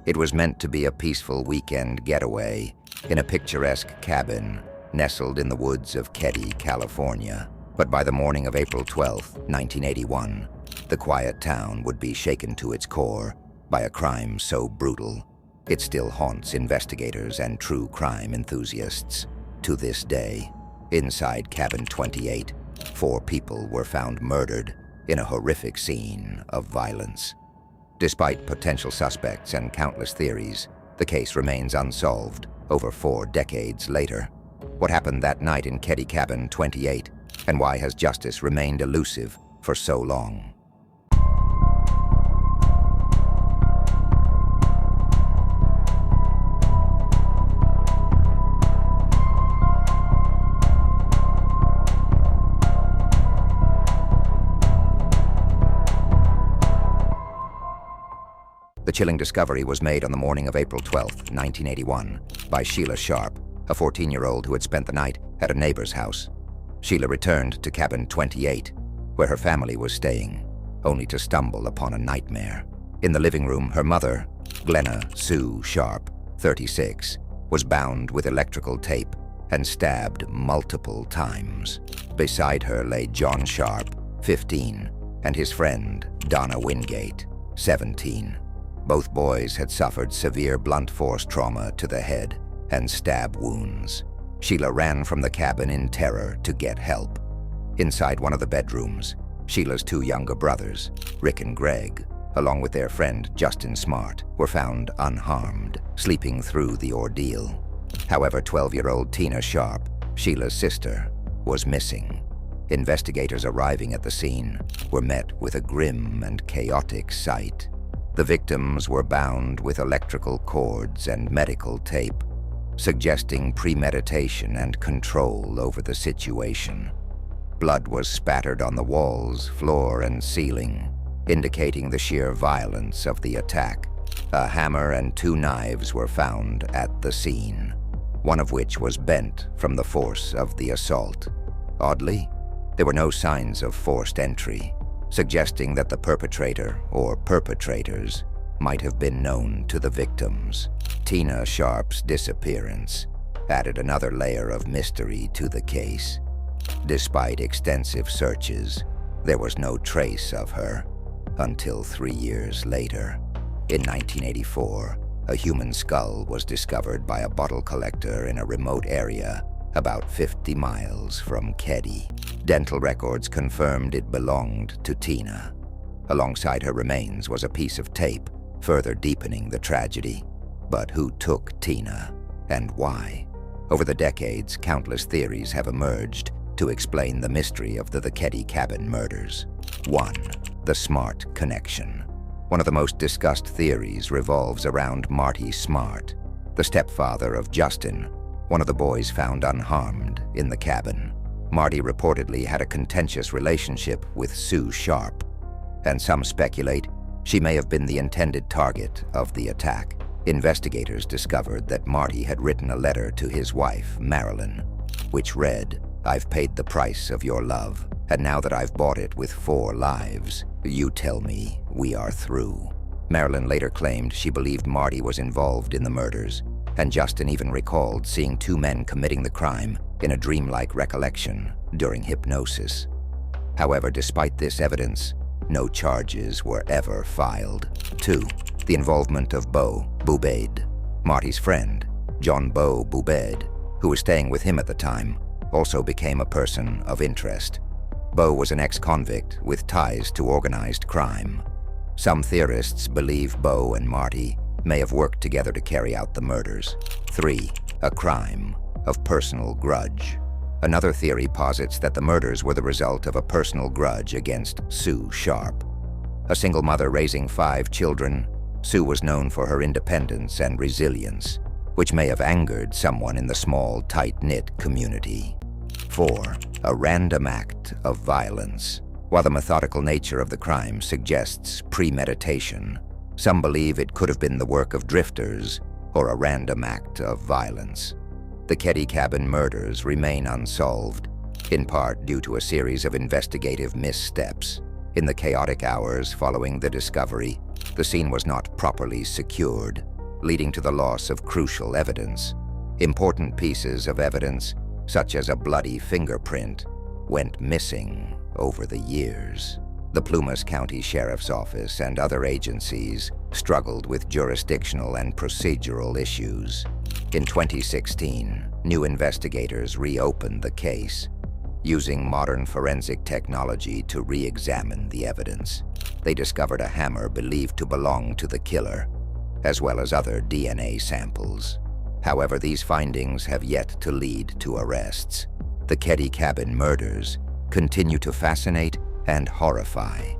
It was meant to be a peaceful weekend getaway in a picturesque cabin nestled in the woods of Keddie, California. But by the morning of April 12, 1981, the quiet town would be shaken to its core by a crime so brutal, it still haunts investigators and true crime enthusiasts to this day. Inside Cabin 28, 4 people were found murdered in a horrific scene of violence. Despite potential suspects and countless theories, the case remains unsolved over 4 decades later. What happened that night in Keddie Cabin 28, and why has justice remained elusive for so long? The chilling discovery was made on the morning of April 12, 1981, by Sheila Sharp, a 14-year-old who had spent the night at a neighbor's house. Sheila returned to Cabin 28, where her family was staying, only to stumble upon a nightmare. In the living room, her mother, Glenna Sue Sharp, 36, was bound with electrical tape and stabbed multiple times. Beside her lay John Sharp, 15, and his friend, Donna Wingate, 17. Both boys had suffered severe blunt force trauma to the head and stab wounds. Sheila ran from the cabin in terror to get help. Inside one of the bedrooms, Sheila's 2 younger brothers, Rick and Greg, along with their friend Justin Smart, were found unharmed, sleeping through the ordeal. However, 12-year-old Tina Sharp, Sheila's sister, was missing. Investigators arriving at the scene were met with a grim and chaotic sight. The victims were bound with electrical cords and medical tape, suggesting premeditation and control over the situation. Blood was spattered on the walls, floor, and ceiling, indicating the sheer violence of the attack. A hammer and 2 knives were found at the scene, one of which was bent from the force of the assault. Oddly, there were no signs of forced entry, suggesting that the perpetrator or perpetrators might have been known to the victims. Tina Sharp's disappearance added another layer of mystery to the case. Despite extensive searches, there was no trace of her until 3 years later. In 1984, a human skull was discovered by a bottle collector in a remote area about 50 miles from Keddie. Dental records confirmed it belonged to Tina. Alongside her remains was a piece of tape, further deepening the tragedy. But who took Tina, and why? Over the decades, countless theories have emerged to explain the mystery of the Keddie Cabin murders. 1. The Smart Connection. One of the most discussed theories revolves around Marty Smart, the stepfather of Justin, one of the boys found unharmed in the cabin. Marty reportedly had a contentious relationship with Sue Sharp, and some speculate she may have been the intended target of the attack. Investigators discovered that Marty had written a letter to his wife, Marilyn, which read, "I've paid the price of your love, and now that I've bought it with 4 lives, you tell me we are through." Marilyn later claimed she believed Marty was involved in the murders, and Justin even recalled seeing 2 men committing the crime in a dreamlike recollection during hypnosis. However, despite this evidence, no charges were ever filed. 2. The involvement of Beau Boubed. Marty's friend, John Beau Boubed, who was staying with him at the time, also became a person of interest. Beau was an ex-convict with ties to organized crime. Some theorists believe Beau and Marty may have worked together to carry out the murders. 3. A crime of personal grudge. Another theory posits that the murders were the result of a personal grudge against Sue Sharp. A single mother raising 5 children, Sue was known for her independence and resilience, which may have angered someone in the small, tight-knit community. 4. A random act of violence. While the methodical nature of the crime suggests premeditation, some believe it could have been the work of drifters or a random act of violence. The Keddie Cabin murders remain unsolved, in part due to a series of investigative missteps. In the chaotic hours following the discovery, the scene was not properly secured, leading to the loss of crucial evidence. Important pieces of evidence, such as a bloody fingerprint, went missing over the years. The Plumas County Sheriff's Office and other agencies struggled with jurisdictional and procedural issues. In 2016, new investigators reopened the case, using modern forensic technology to re-examine the evidence. They discovered a hammer believed to belong to the killer, as well as other DNA samples. However, these findings have yet to lead to arrests. The Keddie Cabin murders continue to fascinate and horrify,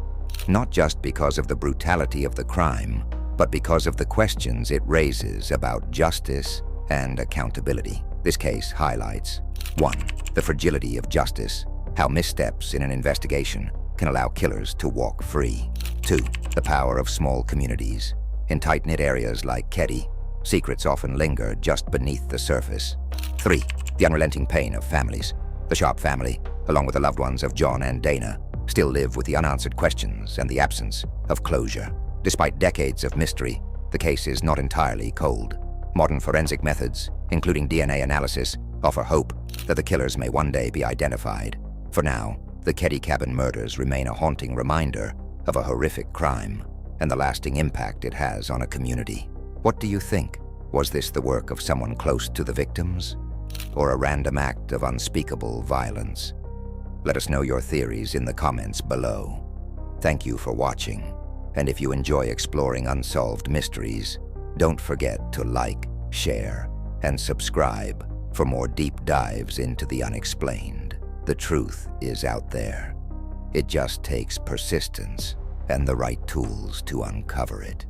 not just because of the brutality of the crime, but because of the questions it raises about justice and accountability. This case highlights 1. The fragility of justice, how missteps in an investigation can allow killers to walk free. 2. The power of small communities. In tight-knit areas like Keddie, secrets often linger just beneath the surface. 3. The unrelenting pain of families. The Sharp family, along with the loved ones of John and Dana, still live with the unanswered questions and the absence of closure. Despite decades of mystery, the case is not entirely cold. Modern forensic methods, including DNA analysis, offer hope that the killers may one day be identified. For now, the Keddie Cabin murders remain a haunting reminder of a horrific crime and the lasting impact it has on a community. What do you think? Was this the work of someone close to the victims, or a random act of unspeakable violence? Let us know your theories in the comments below. Thank you for watching, and if you enjoy exploring unsolved mysteries, don't forget to like, share, and subscribe for more deep dives into the unexplained. The truth is out there. It just takes persistence and the right tools to uncover it.